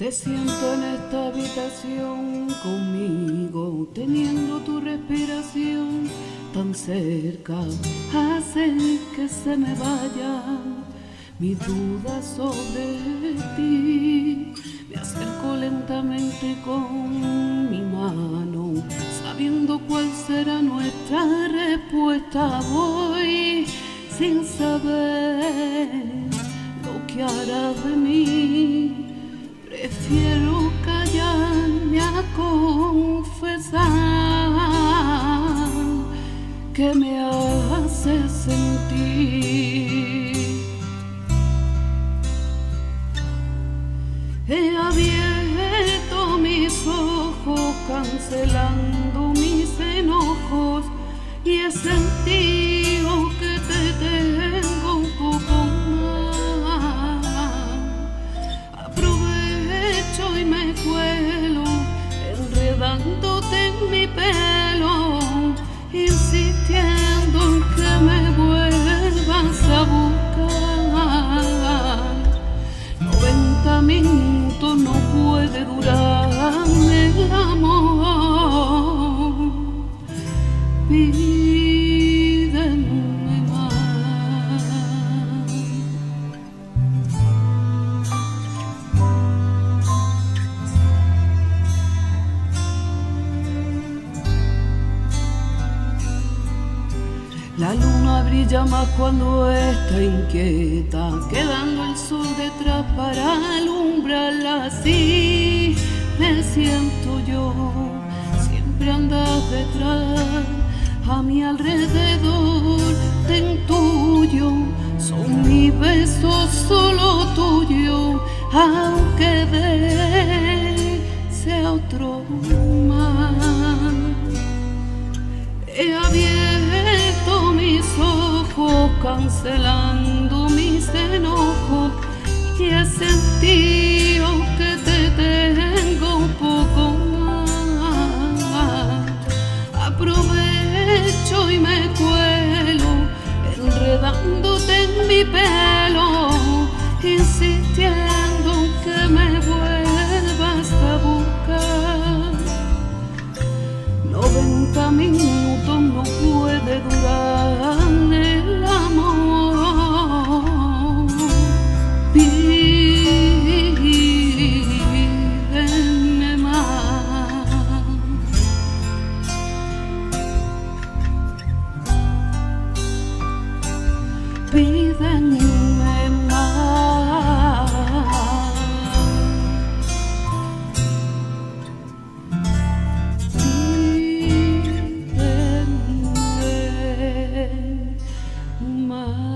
Te siento en esta habitación conmigo, teniendo tu respiración tan cerca, hacen que se me vayan mis dudas sobre ti. Me acerco lentamente con mi mano, sabiendo cuál será nuestra respuesta. Voy sin saber lo que harás de mí. Prefiero callarme a confesar que me hace sentir. He abierto mis ojos cancelando mis enojos y he sentido que te tengo un poco más. Aprovecho y me cuelo enredándote en mi pelo, insistiendo en que me vuelvas a buscar. 90 minutos no puede durar el amor. Pídeme más. La luna brilla más cuando está inquieta, quedando el sol detrás para alumbrarla. Así me siento yo, siempre andas detrás, a mi alrededor te intuyo. Son mis besos solo tuyos, aunque sea otro más. He abierto mis ojos cancelando mis enojos y he sentido que te tengo un poco más. Aprovecho y me cuelo enredándote en mi pelo, insistiendo que me vuelvas a buscar. 90 minutos no puede durar el amor. Pídeme más. Pídeme más. My